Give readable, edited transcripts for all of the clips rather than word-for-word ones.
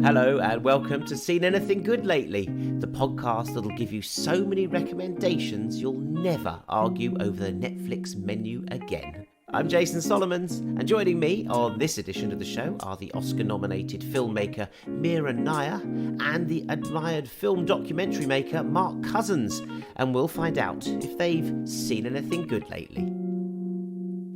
Hello and welcome to Seen Anything Good Lately, the podcast that'll give you so many recommendations you'll never argue over the Netflix menu again. I'm Jason Solomons, and joining me on this edition of the show are the Oscar-nominated filmmaker Mira Nair and the admired film documentary maker Mark Cousins, and we'll find out if they've seen anything good lately.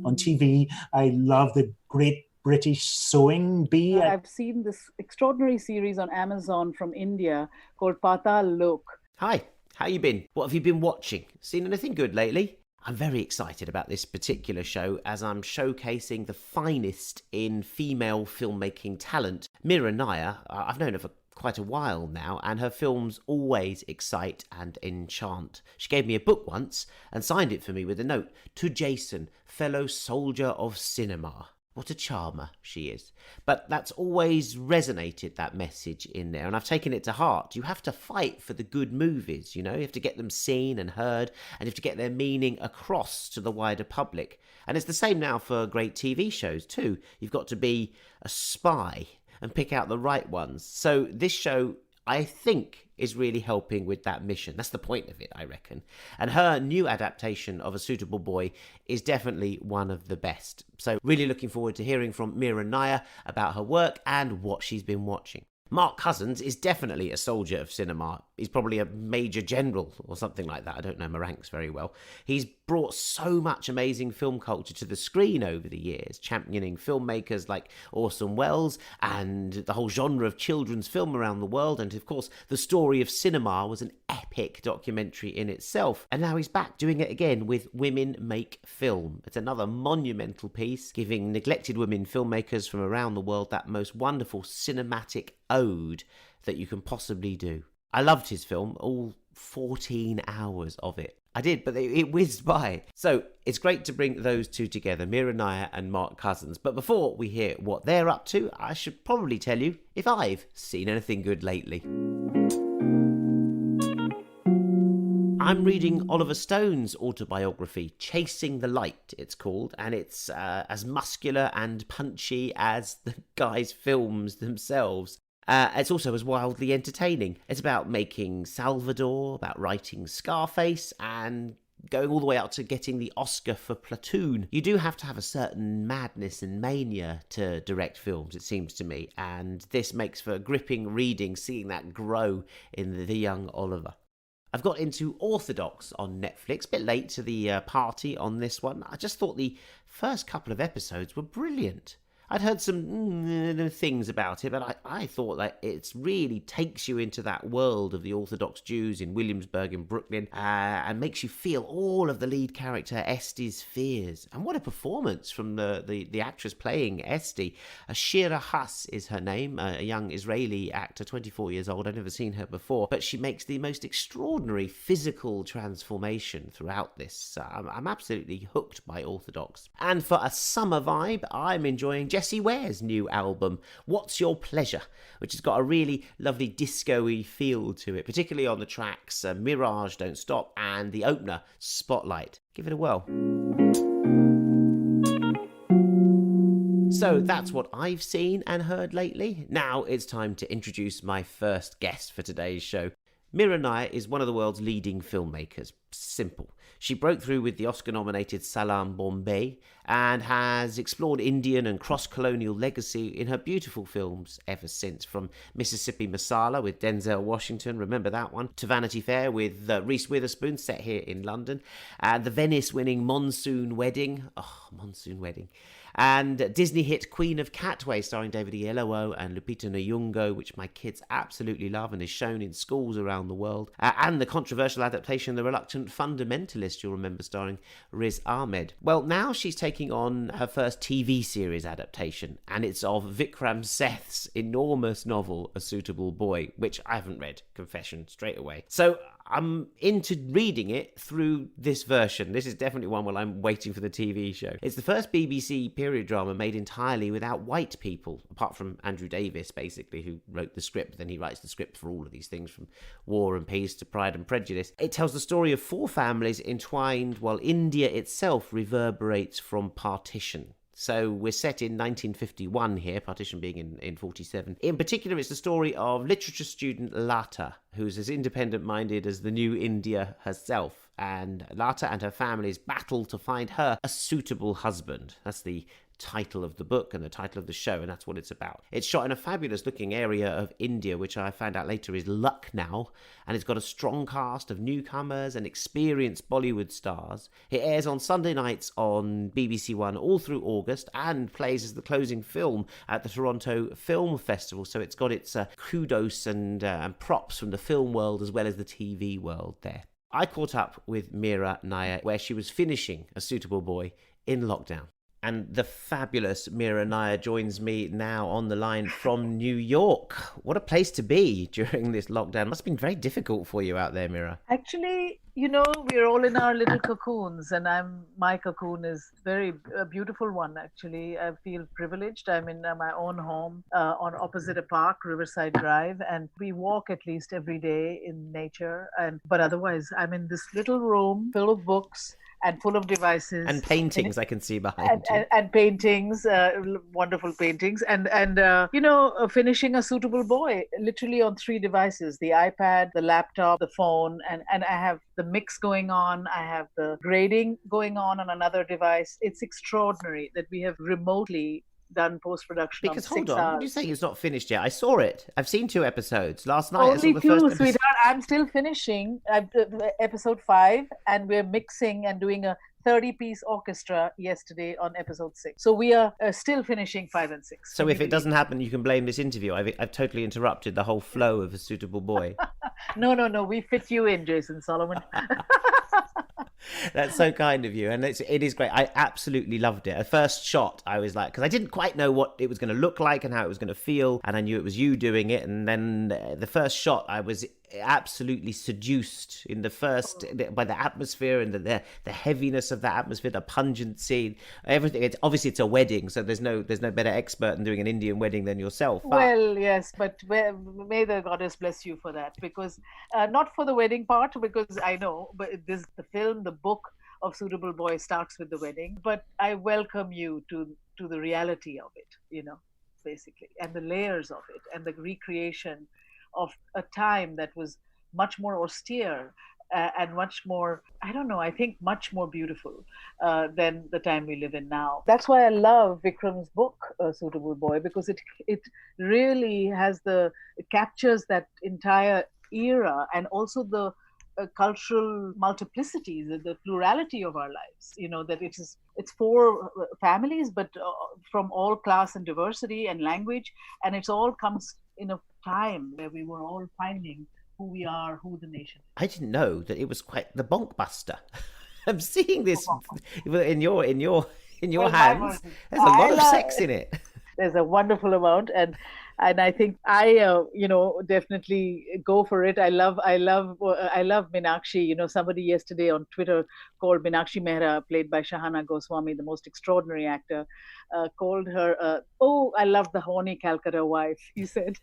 On TV, I love the Great British Sewing Bee. I've seen this extraordinary series on Amazon from India called Pataal. Hi, how you been? What have you been watching? Seen anything good lately? I'm very excited about this particular show as I'm showcasing the finest in female filmmaking talent. Mira Nair, I've known her for quite a while now, and her films always excite and enchant. She gave me a book once and signed it for me with a note, "To Jason, fellow soldier of cinema." What a charmer she is. But that's always resonated, that message in there, and I've taken it to heart. You have to fight for the good movies, you know? You have to get them seen and heard, and you have to get their meaning across to the wider public. And it's the same now for great TV shows too. You've got to be a spy and pick out the right ones. So this show, I think, is really helping with that mission. That's the point of it, I reckon. And her new adaptation of A Suitable Boy is definitely one of the best. So really looking forward to hearing from Mira Nair about her work and what she's been watching. Mark Cousins is definitely a soldier of cinema. He's probably a major general or something like that. I don't know my ranks very well. He's brought so much amazing film culture to the screen over the years, championing filmmakers like Orson Welles and the whole genre of children's film around the world. And of course, The Story of Cinema was an epic documentary in itself. And now he's back doing it again with Women Make Film. It's another monumental piece, giving neglected women filmmakers from around the world that most wonderful cinematic ode that you can possibly do. I loved his film, all 14 hours of it. I did, but it whizzed by. So it's great to bring those two together, Mira Nair and Mark Cousins. But before we hear what they're up to, I should probably tell you if I've seen anything good lately. I'm reading Oliver Stone's autobiography, Chasing the Light, it's called, and it's as muscular and punchy as the guy's films themselves. It's also as wildly entertaining. It's about making Salvador, about writing Scarface, and going all the way out to getting the Oscar for Platoon. You do have to have a certain madness and mania to direct films, it seems to me, and this makes for gripping reading, seeing that grow in the young Oliver. I've got into Orthodox on Netflix, a bit late to the party on this one. I just thought the first couple of episodes were brilliant. I'd heard some things about it, but I thought that it really takes you into that world of the Orthodox Jews in Williamsburg in Brooklyn and makes you feel all of the lead character Esti's fears. And what a performance from the actress playing Esti. Shira Huss is her name, a young Israeli actor, 24 years old. I've never seen her before, but she makes the most extraordinary physical transformation throughout this. I'm absolutely hooked by Orthodox. And for a summer vibe, I'm enjoying Jessie Ware's new album, What's Your Pleasure, which has got a really lovely disco-y feel to it, particularly on the tracks Mirage, Don't Stop, and the opener, Spotlight. Give it a whirl. So that's what I've seen and heard lately. Now it's time to introduce my first guest for today's show. Mira Nair is one of the world's leading filmmakers. Simple. She broke through with the Oscar-nominated Salaam Bombay and has explored Indian and cross-colonial legacy in her beautiful films ever since, from Mississippi Masala with Denzel Washington, remember that one, to Vanity Fair with Reese Witherspoon, set here in London, and the Venice-winning Monsoon Wedding, and Disney hit Queen of Katwe, starring David Oyelowo and Lupita Nyong'o, which my kids absolutely love and is shown in schools around the world, and the controversial adaptation The Reluctant Fundamentalist, you'll remember, starring Riz Ahmed. Well, now she's taking on her first TV series adaptation, and it's of Vikram Seth's enormous novel, A Suitable Boy, which I haven't read, confession, straight away. So I'm into reading it through this version. This is definitely one while I'm waiting for the TV show. It's the first BBC period drama made entirely without white people, apart from Andrew Davis, basically, who wrote the script. Then he writes the script for all of these things, from War and Peace to Pride and Prejudice. It tells the story of four families entwined while India itself reverberates from partition. So we're set in 1951 here, partition being in 47. In particular, it's the story of literature student Lata, who's as independent-minded as the new India herself. And Lata and her family's battle to find her a suitable husband. That's the title of the book and the title of the show, and that's what it's about. It's shot in a fabulous looking area of India, which I found out later is Lucknow, and it's got a strong cast of newcomers and experienced Bollywood stars. It airs on Sunday nights on BBC One all through August and plays as the closing film at the Toronto Film Festival, so it's got its kudos and props from the film world as well as the TV world there. I caught up with Mira Nair where she was finishing A Suitable Boy in lockdown. And the fabulous Mira Nair joins me now on the line from New York. What a place to be during this lockdown. It must have been very difficult for you out there, Mira. Actually, we're all in our little cocoons, and my cocoon is a beautiful one, actually. I feel privileged. I'm in my own home on opposite a park, Riverside Drive, and we walk at least every day in nature. But otherwise, I'm in this little room full of books and full of devices and paintings. I can see behind you. And paintings, wonderful paintings, and finishing A Suitable Boy literally on 3 devices: the iPad, the laptop, the phone, and I have the mix going on. I have the grading going on another device. It's extraordinary that we have remotely done post-production. Because hold on, what did you say it's not finished yet? I saw it. I've seen 2 episodes. Last night Only I saw the 2, first episode. sweetheart. I'm still finishing episode 5, and we're mixing and doing a 30-piece orchestra yesterday on episode 6. So we are still finishing 5 and 6. So if it doesn't happen, you can blame this interview. I've totally interrupted the whole flow of A Suitable Boy. No. We fit you in, Jason Solomon. That's so kind of you, and it is great. I absolutely loved it. At first shot, I was like, because I didn't quite know what it was going to look like and how it was going to feel, and I knew it was you doing it. And then the first shot, I was absolutely seduced by the atmosphere and the heaviness of that atmosphere, the pungency, everything. Obviously it's a wedding, so there's no better expert in doing an Indian wedding than yourself. Well, yes, but may the goddess bless you for that, because not for the wedding part, because I know, but the film, the book of Suitable Boy starts with the wedding, but I welcome you to the reality of it, basically, and the layers of it, and the recreation of a time that was much more austere and much more, I think much more beautiful than the time we live in now. That's why I love Vikram's book, Suitable Boy, because it really captures that entire era, and also the cultural multiplicity, the plurality of our lives. That it's 4 families, but from all class and diversity and language, and it all comes in a time where we were all finding who we are, who the nation is. I didn't know that it was quite the bonk buster. I'm seeing this in your hands. There's a lot of sex in it. There's a wonderful amount, and I think I definitely go for it. I love Meenakshi. Somebody yesterday on Twitter called Meenakshi Mehra, played by Shahana Goswami, the most extraordinary actor, called her I love the horny Calcutta wife, he said.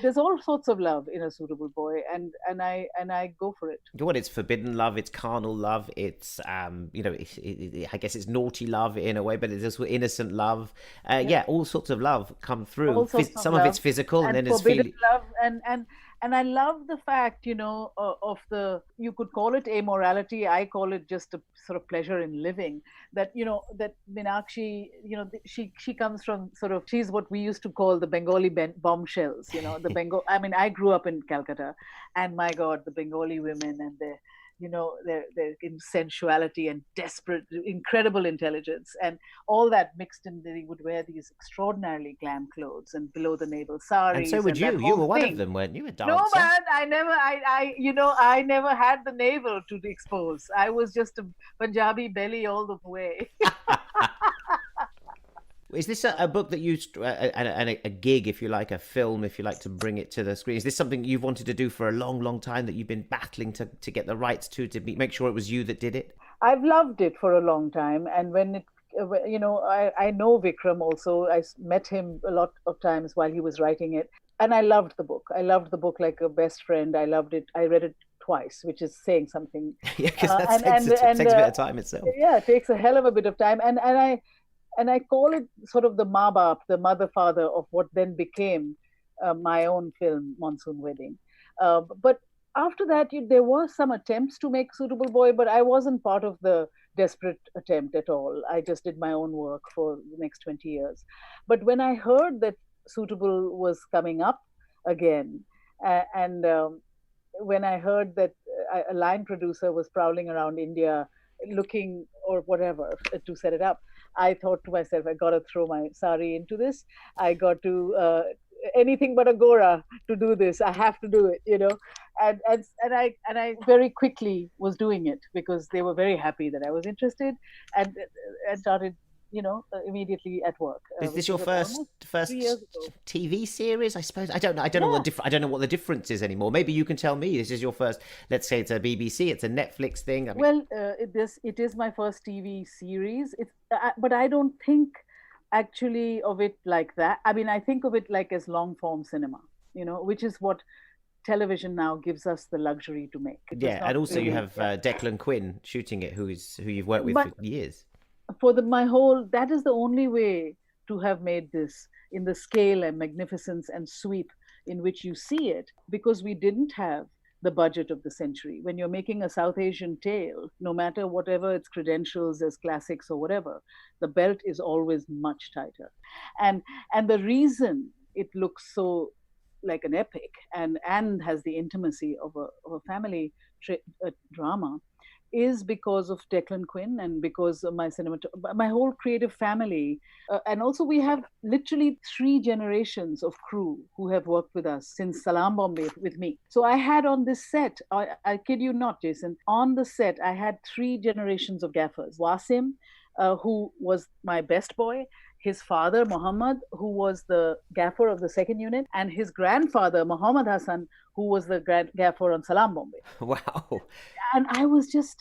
There's all sorts of love in A Suitable Boy, and I go for it. What, it's forbidden love, it's carnal love, it's I guess it's naughty love in a way, but it's also innocent love. All sorts of love come through. Some of it's physical, and then there's forbidden love, and I love the fact, of you could call it amorality. I call it just a sort of pleasure in living. That that Meenakshi, she comes from she's what we used to call the Bengali bombshells. The Bengal. I mean, I grew up in Calcutta, and my God, the Bengali women and their sensuality and desperate, incredible intelligence, and all that mixed in. They would wear these extraordinarily glam clothes and below the navel saris. And so would you. You were one of them, weren't you? A dancer. No, man, I never had the navel to expose. I was just a Punjabi belly all the way. Is this a book that you and a gig, if you like, a film, if you like, to bring it to the screen? Is this something you've wanted to do for a long, long time, that you've been battling to get the rights to make sure it was you that did it? I've loved it for a long time, and when it, I know Vikram also. I met him a lot of times while he was writing it, and I loved the book. I loved the book like a best friend. I loved it. I read it twice, which is saying something. Yeah, because that takes a bit of time itself. Yeah, it takes a hell of a bit of time, and And I call it sort of the maa baap, the mother father of what then became my own film, Monsoon Wedding. But after that, there were some attempts to make Suitable Boy, but I wasn't part of the desperate attempt at all. I just did my own work for the next 20 years. But when I heard that Suitable was coming up again, and when I heard that a line producer was prowling around India looking or whatever to set it up, I thought to myself, I got to throw my sari into this. I got to anything but a gora to do this. I have to do it, and I very quickly was doing it because they were very happy that I was interested, and started immediately at work. Is this your first TV series? I suppose I don't know. I don't know what the difference is anymore. Maybe you can tell me. This is your first. Let's say it's a BBC. It's a Netflix thing. It is my first TV series. But I don't think actually of it like that. I mean, I think of it like as long form cinema. Which is what television now gives us the luxury to make. And also you have Declan Quinn shooting it, who you've worked with for years. That is the only way to have made this in the scale and magnificence and sweep in which you see it, because we didn't have the budget of the century. When you're making a South Asian tale, no matter whatever its credentials as classics or whatever, the belt is always much tighter. And the reason it looks so like an epic and has the intimacy of a family drama is because of Declan Quinn and because of my whole creative family. And also we have literally 3 generations of crew who have worked with us since Salam Bombay with me. So I had on this set, I kid you not, Jason, on the set, I had 3 generations of gaffers. Wasim, who was my best boy, his father, Muhammad, who was the gaffer of the 2nd unit, and his grandfather, Muhammad Hassan, who was the gaffer on Salam Bombay. Wow. And I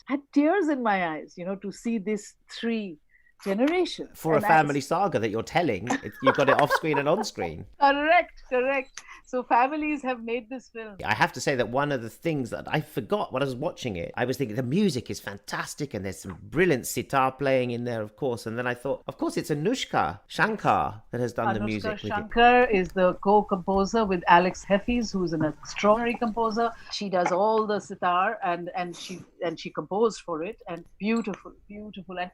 had tears in my eyes, to see these 3 generations. For a family saga that you're telling, you've got it off screen and on screen. Correct. So families have made this film. I have to say that one of the things that I forgot when I was watching it, I was thinking the music is fantastic and there's some brilliant sitar playing in there, of course. And then I thought, of course, it's Anushka Shankar that has done the music. Shankar is the co-composer with Alex Heffes, who's an extraordinary composer. She does all the sitar and she composed for it, and beautiful.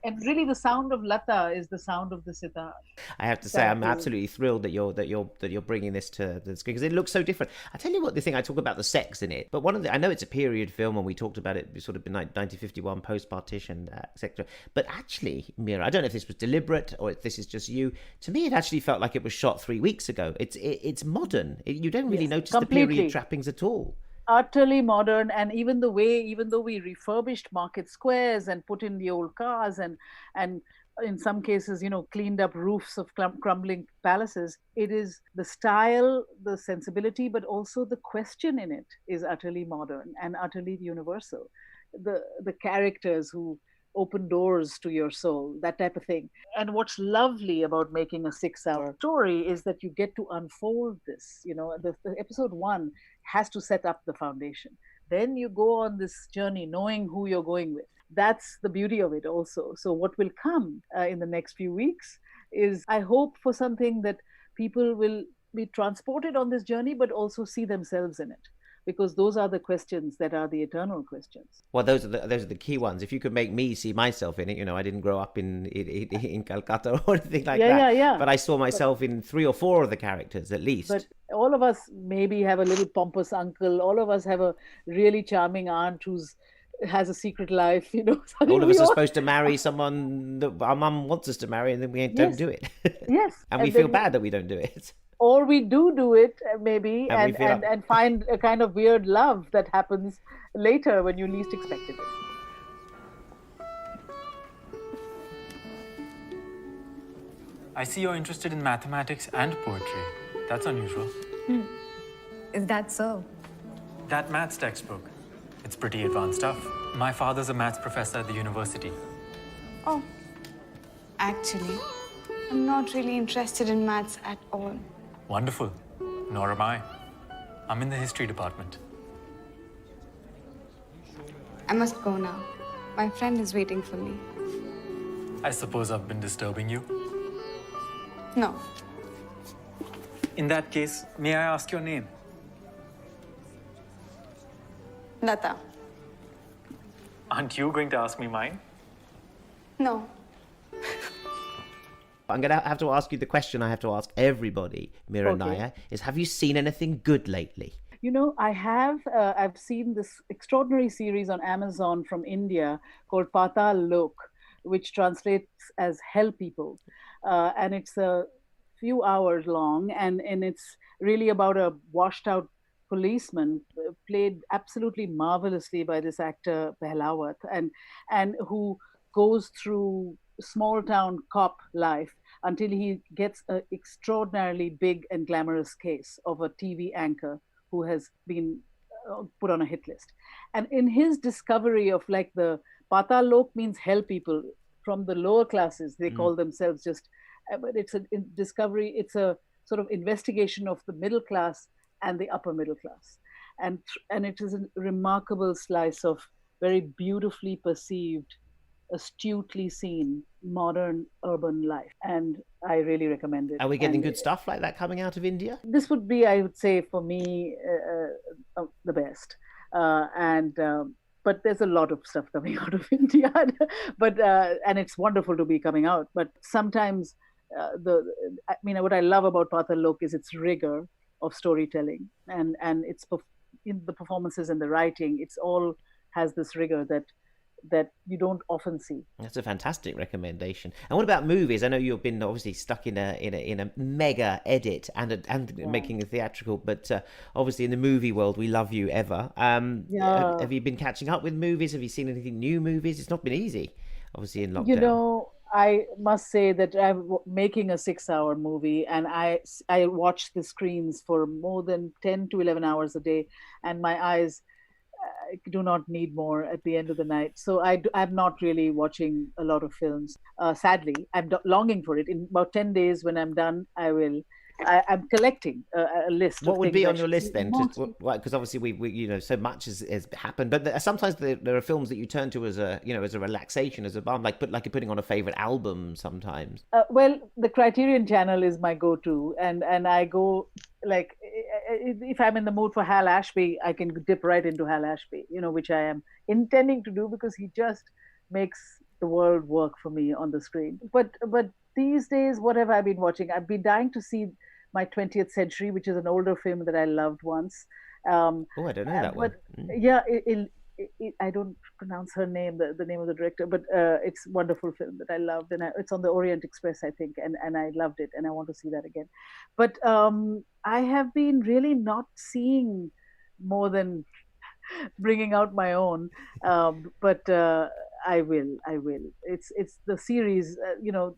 And really the sound of Lata is the sound of the sitar. I have to say, I'm absolutely thrilled that you're bringing this to the screen, because it looks so different. I tell you what, the thing I talk about the sex in it, but I know it's a period film, and we talked about it sort of in 1951, post-partition, etc. But actually, Mira, I don't know if this was deliberate or if this is just you. To me, it actually felt like it was shot 3 weeks ago. It's modern. You don't really notice completely. The period trappings at all. Utterly modern, and even though we refurbished market squares and put in the old cars and in some cases, cleaned up roofs of crumbling palaces, it is the style, the sensibility, but also the question in it is utterly modern and utterly universal. The characters who open doors to your soul, that type of thing. And what's lovely about making a 6-hour story is that you get to unfold this. The episode 1 has to set up the foundation. Then you go on this journey knowing who you're going with. That's the beauty of it also. So what will come in the next few weeks is, I hope, for something that people will be transported on this journey, but also see themselves in it. Because those are the questions that are the eternal questions. Well, those are the key ones. If you could make me see myself in it, I didn't grow up in Calcutta or anything like that. Yeah. But I saw myself in 3 or 4 of the characters at least. But all of us maybe have a little pompous uncle. All of us have a really charming aunt who has a secret life. All of us are supposed to marry someone that our mum wants us to marry, and then we don't do it. Yes. And we feel bad that we don't do it. Or we do it maybe and find a kind of weird love that happens later when you least expected it. I see you're interested in mathematics and poetry. That's unusual. Is that so? That maths textbook. It's pretty advanced stuff. My father's a maths professor at the university. Oh, actually, I'm not really interested in maths at all. Wonderful. Nor am I. I'm in the history department. I must go now. My friend is waiting for me. I suppose I've been disturbing you. No. In that case, may I ask your name? Lata. Aren't you going to ask me mine? No. I'm going to have to ask you the question I have to ask everybody, Mira Okay. Nair, is have you seen anything good lately? You know, I have. I've seen this extraordinary series on Amazon from India called Pataal Lok, which translates as Hell People, and it's a few hours long, and it's really about a washed-out policeman played absolutely marvelously by this actor Pehlawat, and who goes through small-town cop life until he gets an extraordinarily big and glamorous case of a TV anchor who has been put on a hit list. And in his discovery of like the Patal Lok means hell people from the lower classes, they call themselves just, but it's a discovery, it's a sort of investigation of the middle class and the upper middle class. And it is a remarkable slice of very beautifully perceived, astutely seen modern urban life. And I really recommend it. Are we getting And good stuff like that coming out of India? this would be, I would say, for me, the best. But there's a lot of stuff coming out of India, but and it's wonderful to be coming out. But sometimes, what I love about Patal Lok is its rigor of storytelling, and it's in the performances and the writing. It's all has this rigor that you don't often see. That's a fantastic recommendation. And what about movies? I know you've been obviously stuck in a mega edit and making a theatrical, but obviously in the movie world we love you ever. Have you been catching up with movies? Have you seen anything new movies? It's not been easy, obviously in lockdown. You know, I must say that I'm making a 6-hour movie, and I watch the screens for more than 10 to 11 hours a day, and my eyes do not need more at the end of the night. So I'm not really watching a lot of films. Sadly, I'm longing for it. In about 10 days, when I'm done, I will. I'm collecting a list. What of would things be I on your should list see. then? Because obviously we so much has happened, but sometimes there are films that you turn to as a relaxation, as a balm, like you're putting on a favorite album sometimes. Well, the Criterion Channel is my go-to, and I go like if I'm in the mood for Hal Ashby, I can dip right into Hal Ashby, which I am intending to do because he just makes the world work for me on the screen. But these days, what have I been watching? I've been dying to see My 20th Century, which is an older film that I loved once. Oh, I don't know that one. Yeah, I don't pronounce her name, the name of the director, but it's a wonderful film that I loved, and it's on the Orient Express, I think, and I loved it, and I want to see that again. But I have been really not seeing more than bringing out my own, but I will. It's the series.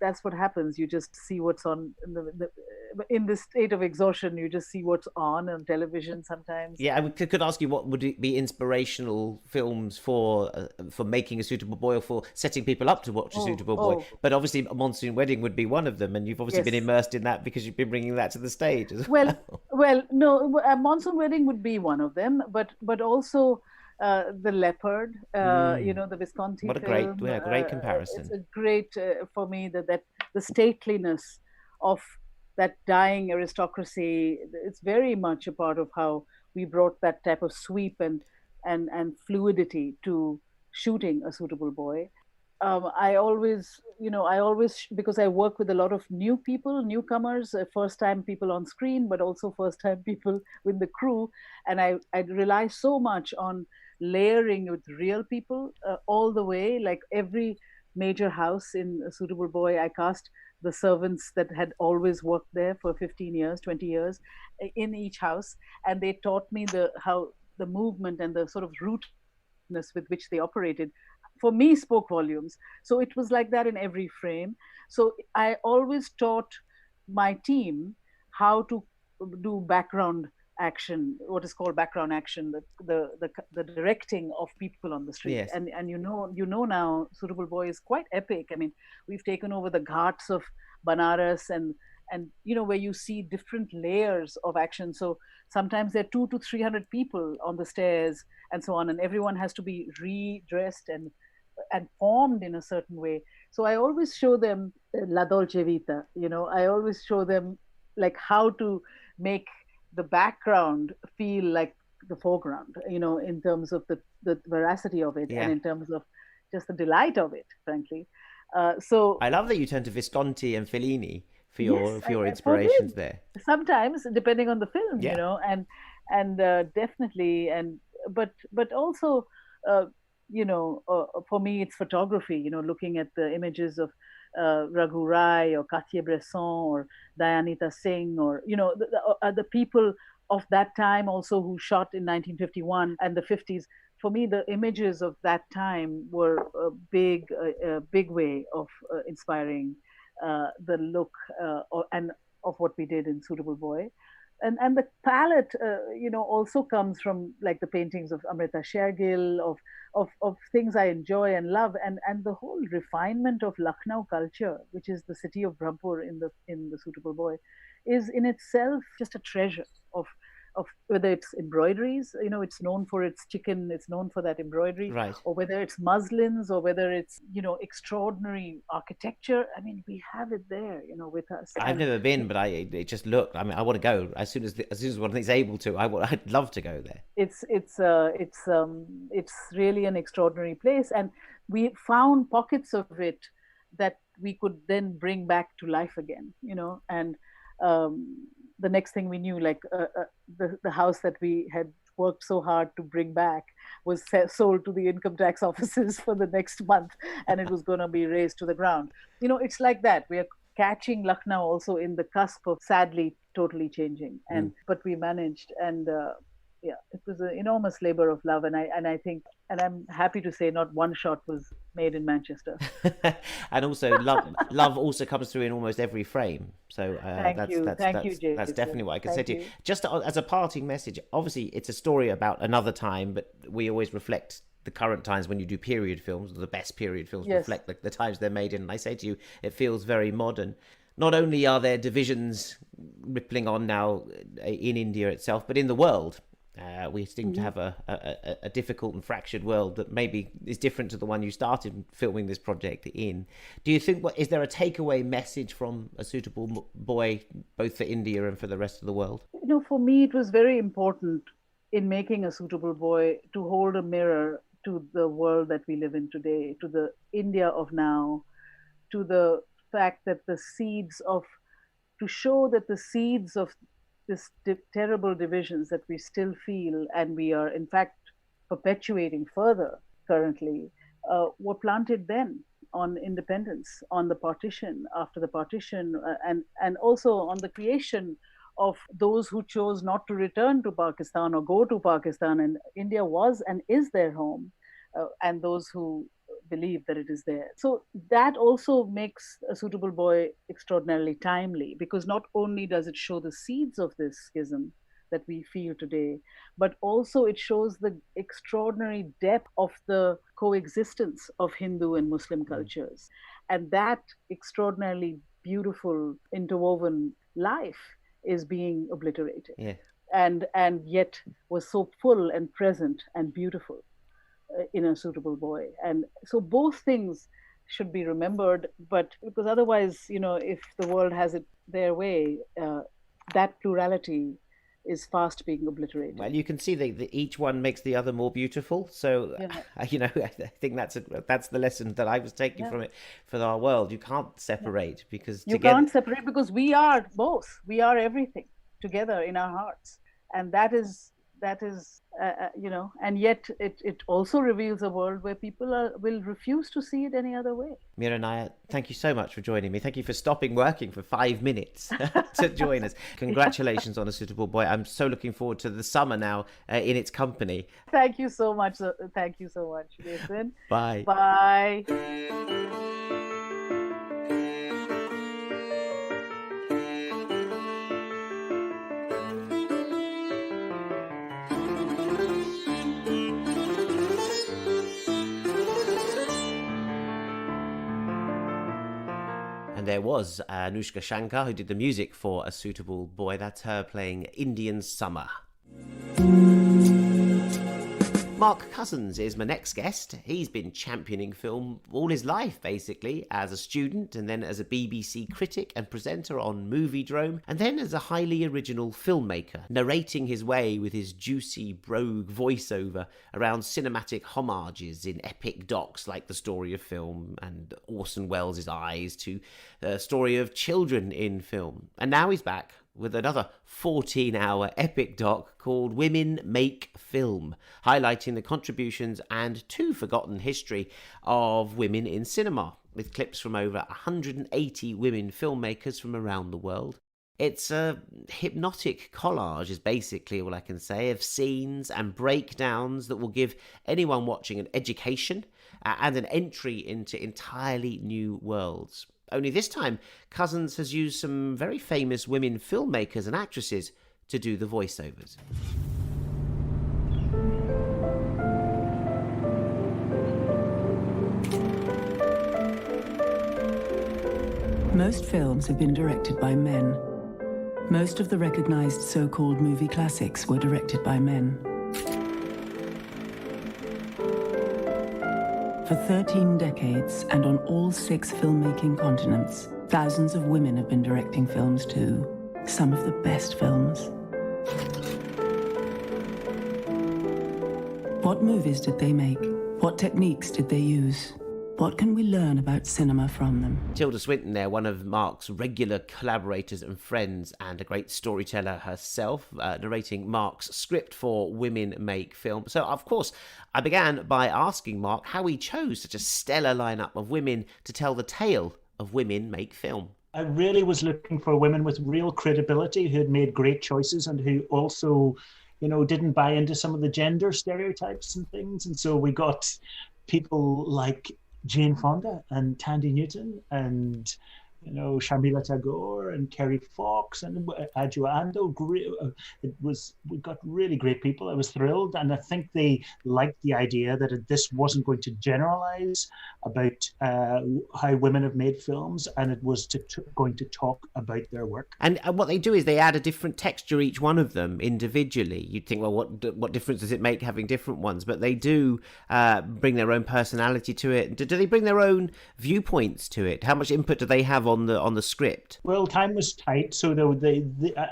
That's what happens. You just see what's on in this state of exhaustion. You just see what's on television sometimes. Yeah, I could ask you what would be inspirational films for making a suitable boy or for setting people up to watch a suitable boy. But obviously, A Monsoon Wedding would be one of them, and you've obviously been immersed in that because you've been bringing that to the stage as well. Well, no, A Monsoon Wedding would be one of them, but also. The Leopard, the Visconti. What a film. great comparison. It's a great for me that the stateliness of that dying aristocracy. It's very much a part of how we brought that type of sweep and fluidity to shooting A Suitable Boy. I always, because I work with a lot of new people, newcomers, first-time people on screen, but also first-time people with the crew, and I rely so much on layering with real people all the way. Like every major house in A Suitable Boy, I cast the servants that had always worked there for 15 years, 20 years in each house, and they taught me how the movement and the sort of rootedness with which they operated for me spoke volumes. So it was like that in every frame. So I always taught my team how to do background action, what is called background action, the directing of people on the street. Yes. And you know now Suitable Boy is quite epic. I mean, we've taken over the ghats of Banaras and where you see different layers of action. So sometimes there are 200 to 300 people on the stairs and so on, and everyone has to be redressed and formed in a certain way. So I always show them La Dolce Vita, I always show them like how to make the background feel like the foreground, in terms of the veracity of it, and in terms of just the delight of it, frankly. So I love that you turn to Visconti and Fellini for Yes, your I inspirations did. there. Sometimes, depending on the film, Yeah. and definitely, but also, for me, it's photography. Looking at the images of Raghu Rai or Cartier-Bresson or Dayanita Singh, or the people of that time also who shot in 1951 and the 50s. For me, the images of that time were a big way of inspiring the look and of what we did in Suitable Boy. And the palette, also comes from like the paintings of Amrita Shergill, of things I enjoy and love, and the whole refinement of Lucknow culture, which is the city of Brahmpur in the Suitable Boy, is in itself just a treasure of whether it's embroideries, it's known for its chicken, it's known for that embroidery, Right. or whether it's muslins, or whether it's, extraordinary architecture. I mean, we have it there, with us. I've never been, but it just looked. I mean, I want to go as soon as one is able to. I'd love to go there. It's really an extraordinary place, and we found pockets of it that we could then bring back to life again, and the next thing we knew, like the house that we had worked so hard to bring back was sold to the income tax offices for the next month, and it was going to be razed to the ground. It's like that. We are catching Lucknow also in the cusp of sadly totally changing, but we managed, and it was an enormous labor of love, and I think, and I'm happy to say, not one shot was made in Manchester. And also, love also comes through in almost every frame. So Thank you, Jason. That's definitely what I can say Thank to you. you. Just as a parting message, obviously it's a story about another time, but we always reflect the current times when you do period films. The best period films Yes. reflect the times they're made in. And I say to you, it feels very modern. Not only are there divisions rippling on now in India itself, but in the world. We seem to have a difficult and fractured world that maybe is different to the one you started filming this project in. Do you think, is there a takeaway message from A Suitable Boy, both for India and for the rest of the world? For me, it was very important in making A Suitable Boy to hold a mirror to the world that we live in today, to the India of now, to the fact that to show that the seeds of this terrible divisions that we still feel, and we are in fact perpetuating further currently, were planted then on independence, on the partition, after the partition, and also on the creation of those who chose not to return to Pakistan or go to Pakistan, and India was and is their home, and those who believe that it is there. So that also makes A Suitable Boy extraordinarily timely, because not only does it show the seeds of this schism that we feel today, but also it shows the extraordinary depth of the coexistence of Hindu and Muslim cultures. And that extraordinarily beautiful interwoven life is being obliterated. Yeah. And yet was so full and present and beautiful in A Suitable Boy. And so both things should be remembered, but because otherwise, if the world has it their way, that plurality is fast being obliterated. Well, you can see that each one makes the other more beautiful. So, I think that's the lesson that I was taking from it for our world. You can't separate because can't separate, because we are both. We are everything together in our hearts, and that is and yet it also reveals a world where people will refuse to see it any other way. Mira Nair, thank you so much for joining me. Thank you for stopping working for 5 minutes to join us. Congratulations on A Suitable Boy. I'm so looking forward to the summer now in its company. Thank you so much. Thank you so much, Jason. Bye. Bye. There was Anushka Shankar, who did the music for A Suitable Boy. That's her playing Indian Summer. Mark Cousins is my next guest. He's been championing film all his life, basically, as a student and then as a BBC critic and presenter on Moviedrome, and then as a highly original filmmaker, narrating his way with his juicy, brogue voiceover around cinematic homages in epic docs like The Story of Film and Orson Welles' Eyes to the story of children in film. And now he's back with another 14-hour epic doc called Women Make Film, highlighting the contributions and too-forgotten history of women in cinema, with clips from over 180 women filmmakers from around the world. It's a hypnotic collage, is basically all I can say, of scenes and breakdowns that will give anyone watching an education and an entry into entirely new worlds. Only this time, Cousins has used some very famous women filmmakers and actresses to do the voiceovers. Most films have been directed by men. Most of the recognized so-called movie classics were directed by men. For 13 decades, and on all 6 filmmaking continents, thousands of women have been directing films too. Some of the best films. What movies did they make? What techniques did they use? What can we learn about cinema from them? Tilda Swinton there, one of Mark's regular collaborators and friends, and a great storyteller herself, narrating Mark's script for Women Make Film. So, of course, I began by asking Mark how he chose such a stellar lineup of women to tell the tale of Women Make Film. I really was looking for women with real credibility who had made great choices and who also, didn't buy into some of the gender stereotypes and things. And so we got people like Jane Fonda and Tandy Newton and Sharmila Tagore and Kerry Fox and Adjua Ando. We got really great people. I was thrilled, and I think they liked the idea that this wasn't going to generalize about how women have made films, and it was going to talk about their work. And what they do is they add a different texture, each one of them individually. You'd think, well, what difference does it make having different ones? But they do bring their own personality to it. Do they bring their own viewpoints to it? How much input do they have on the script? Well, time was tight, so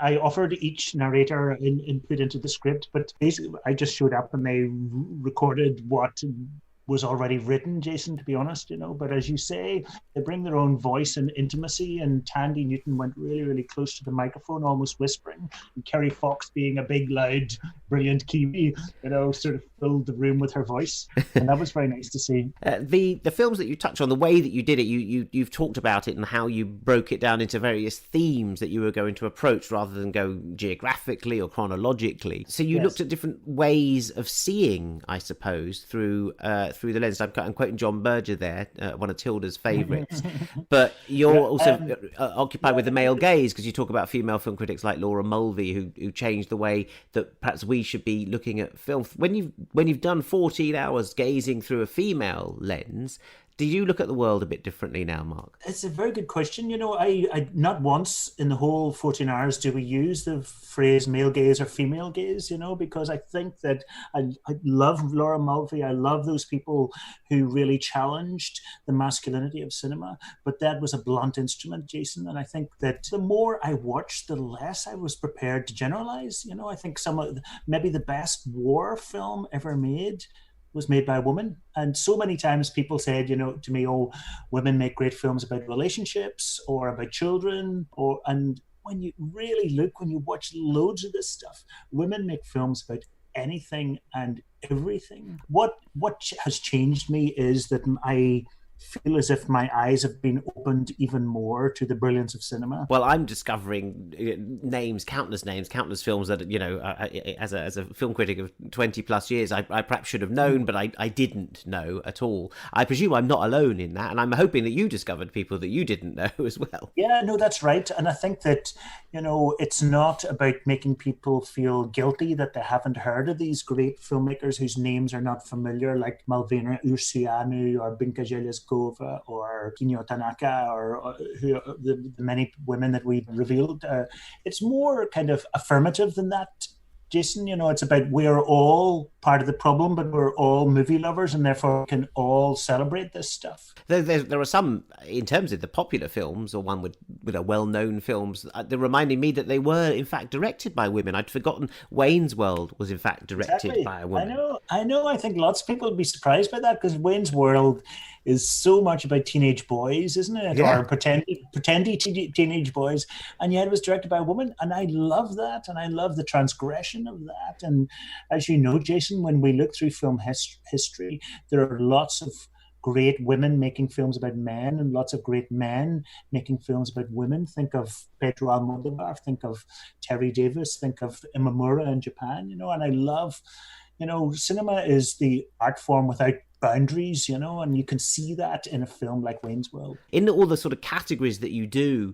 I offered each narrator input into the script, but basically I just showed up and they recorded what was already written, Jason, to be honest, but as you say, they bring their own voice and intimacy, and Tandy Newton went really, really close to the microphone, almost whispering, and Kerry Fox, being a big, loud, brilliant Kiwi, sort of filled the room with her voice, and that was very nice to see. The films that you touch on, the way that you did it, you've talked about it and how you broke it down into various themes that you were going to approach rather than go geographically or chronologically. So you looked at different ways of seeing, I suppose, through the lens. I'm quoting John Berger there, one of Tilda's favourites. But you're also occupied with the male gaze, because you talk about female film critics like Laura Mulvey who changed the way that perhaps we should be looking at film. When you've done 14 hours gazing through a female lens, do you look at the world a bit differently now, Mark? It's a very good question. I not once in the whole 14 hours do we use the phrase male gaze or female gaze, because I think that I love Laura Mulvey. I love those people who really challenged the masculinity of cinema, but that was a blunt instrument, Jason. And I think that the more I watched, the less I was prepared to generalize. I think maybe the best war film ever made was made by a woman. And so many times people said, to me, oh, women make great films about relationships or about children, and when you really look, when you watch loads of this stuff, women make films about anything and everything. What has changed me is that I feel as if my eyes have been opened even more to the brilliance of cinema. Well, I'm discovering countless films that, as a film critic of 20 plus years, I perhaps should have known, but I didn't know at all. I presume I'm not alone in that, and I'm hoping that you discovered people that you didn't know as well. Yeah, no, that's right. And I think that, it's not about making people feel guilty that they haven't heard of these great filmmakers whose names are not familiar, like Malvina Ursianu or Binka Jeleskova or Kinyo Tanaka or the many women that we've revealed. It's more kind of affirmative than that, Jason. It's about we're all part of the problem, but we're all movie lovers, and therefore we can all celebrate this stuff. There are some, in terms of the popular films, or one with well-known films, they're reminding me that they were, in fact, directed by women. I'd forgotten Wayne's World was, in fact, directed by a woman. I know. I think lots of people would be surprised by that, because Wayne's World is so much about teenage boys, isn't it? Yeah. Or pretendy teenage boys. And yet it was directed by a woman. And I love that. And I love the transgression of that. And as you know, Jason, when we look through film history, there are lots of great women making films about men and lots of great men making films about women. Think of Pedro Almodovar, think of Terry Davis, think of Imamura in Japan, and I love, cinema is the art form without boundaries, and you can see that in a film like Wayne's World. In all the sort of categories that you do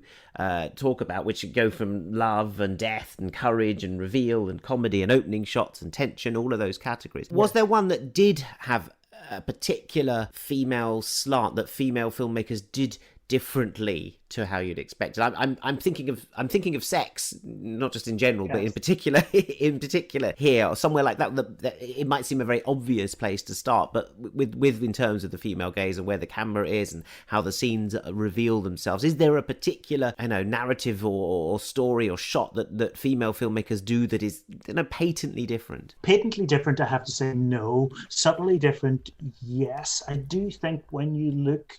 talk about, which go from love and death and courage and reveal and comedy and opening shots and tension, all of those categories, was there one that did have a particular female slant that female filmmakers did differently to how you'd expect it? I'm thinking of sex, not just in general, yes, but in particular here, or somewhere like that. It might seem a very obvious place to start, but with in terms of the female gaze and where the camera is and how the scenes reveal themselves, is there a particular narrative or story or shot that female filmmakers do that is patently different? Patently different, I have to say no. Subtly different, yes. I do think when you look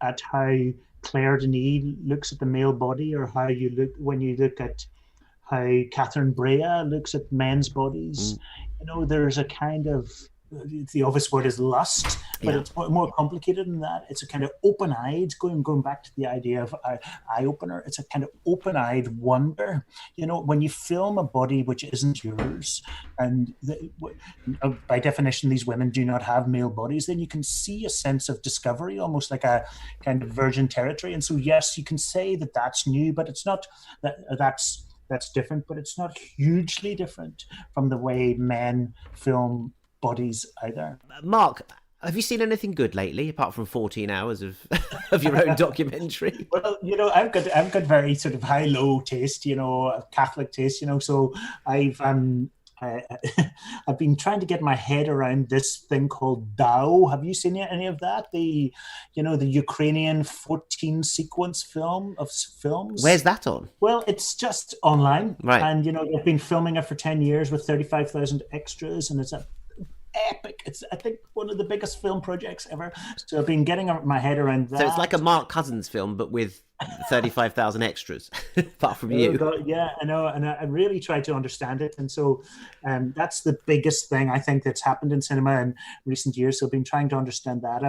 at how Claire Denis looks at the male body, or when you look at how Catherine Brea looks at men's bodies, there's a kind of, the obvious word is lust, but it's more complicated than that. It's a kind of open-eyed, going back to the idea of eye-opener, it's a kind of open-eyed wonder. When you film a body which isn't yours, and by definition these women do not have male bodies, then you can see a sense of discovery, almost like a kind of virgin territory. And so yes, you can say that that's new, but it's not that's different, but it's not hugely different from the way men film bodies either. Mark, have you seen anything good lately, apart from 14 hours of your own documentary? Well, I've got very sort of high-low taste, Catholic taste, so I've been trying to get my head around this thing called Dao. Have you seen any of that? The Ukrainian 14 sequence films. Where's that on? Well, it's just online, right? And they've been filming it for 10 years with 35,000 extras, and it's epic. It's, I think, one of the biggest film projects ever. So I've been getting my head around that. So it's like a Mark Cousins film, but with 35,000 extras, apart from you. Yeah, I know, and I really tried to understand it, and so that's the biggest thing I think that's happened in cinema in recent years. So I've been trying to understand that.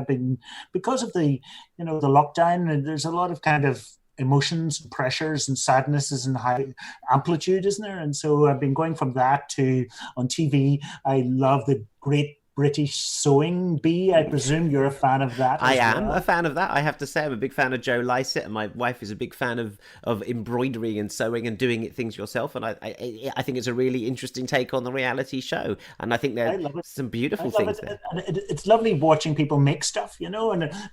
Because of the the lockdown, and there's a lot of kind of emotions and pressures and sadnesses and high amplitude, isn't there? And so I've been going from that to, on TV, I love the Great British Sewing Bee. I presume you're a fan of that. I am a fan of that. I have to say, I'm a big fan of Joe Lycett, and my wife is a big fan of embroidery and sewing and doing things yourself. And I think it's a really interesting take on the reality show. And I think there are some beautiful things there. It's lovely watching people make stuff,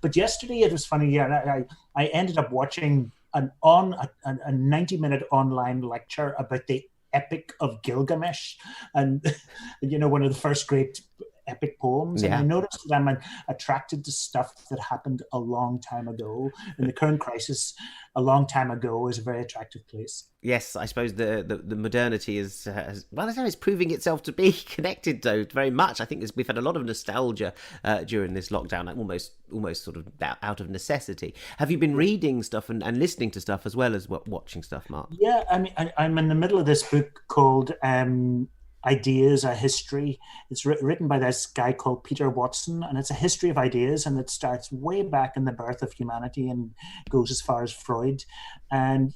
but yesterday it was funny. Yeah, I ended up watching a 90-minute online lecture about the Epic of Gilgamesh, and one of the first great epic poems. And I noticed that I'm attracted to stuff that happened a long time ago. In the current crisis, a long time ago is a very attractive place. Yes, I suppose the modernity is it's proving itself to be connected though very much. I think we've had a lot of nostalgia during this lockdown, almost sort of out of necessity. Have you been reading stuff and listening to stuff as well as watching stuff, Mark? Yeah, I mean, I'm in the middle of this book called Ideas, a History. It's written by this guy called Peter Watson, and it's a history of ideas, and it starts way back in the birth of humanity and goes as far as Freud. And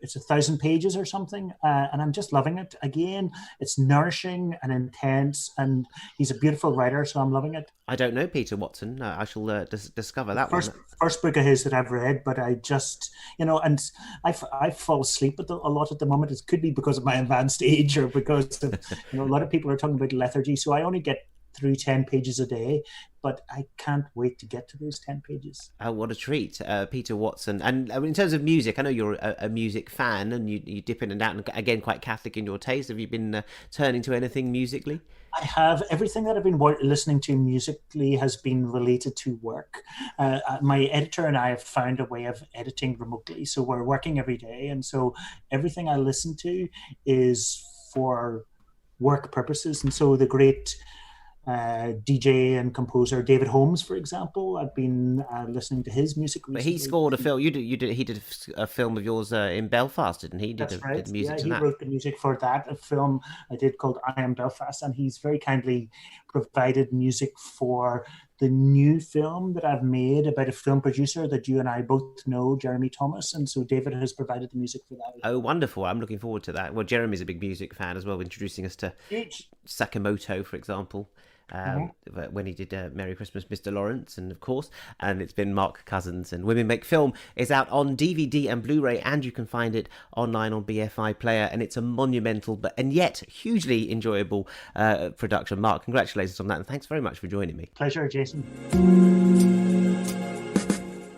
it's 1,000 pages or something, and I'm just loving it. Again, it's nourishing and intense, and he's a beautiful writer, so I'm loving it. I don't know Peter Watson. No, I shall discover that first book of his that I've read, but I just, and I fall asleep a lot at the moment. It could be because of my advanced age, or because of, a lot of people are talking about lethargy, so I only get through 10 pages a day, but I can't wait to get to those 10 pages. Oh, what a treat, Peter Watson. And in terms of music, I know you're a music fan and you dip in and out, and again, quite Catholic in your taste. Have you been turning to anything musically? I have. Everything that I've been listening to musically has been related to work. My editor and I have found a way of editing remotely, so we're working every day, and so everything I listen to is for work purposes. And so the great DJ and composer David Holmes, for example, I've been listening to his music recently. But he scored a film. He did a film of yours in Belfast, didn't he? That's right. Did music to he that. wrote the music for that, a film I did called I Am Belfast, and he's very kindly provided music for the new film that I've made about a film producer that you and I both know, Jeremy Thomas, and so David has provided the music for that. Oh, wonderful. I'm looking forward to that. Well, Jeremy's a big music fan as well, introducing us to Sakamoto, for example. When he did Merry Christmas, Mr. Lawrence, and of course, and it's been Mark Cousins. And Women Make Film is out on DVD and Blu-ray, and you can find it online on BFI Player, and it's a monumental and yet hugely enjoyable production. Mark, congratulations on that, and thanks very much for joining me. Pleasure, Jason.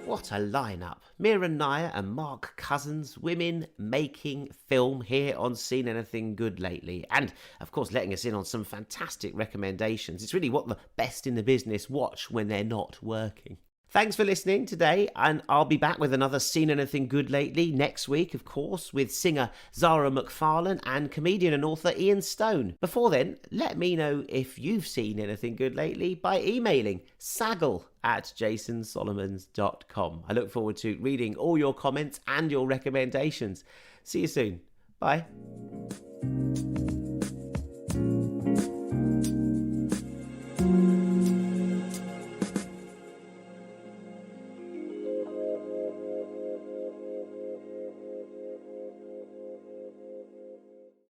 What a lineup. Mira Nair and Mark Cousins, women making film here on Seen Anything Good Lately. And, of course, letting us in on some fantastic recommendations. It's really what the best in the business watch when they're not working. Thanks for listening today, and I'll be back with another Seen Anything Good Lately next week, of course, with singer Zara McFarlane and comedian and author Ian Stone. Before then, let me know if you've seen anything good lately by emailing saggle@jasonsolomons.com. I look forward to reading all your comments and your recommendations. See you soon. Bye.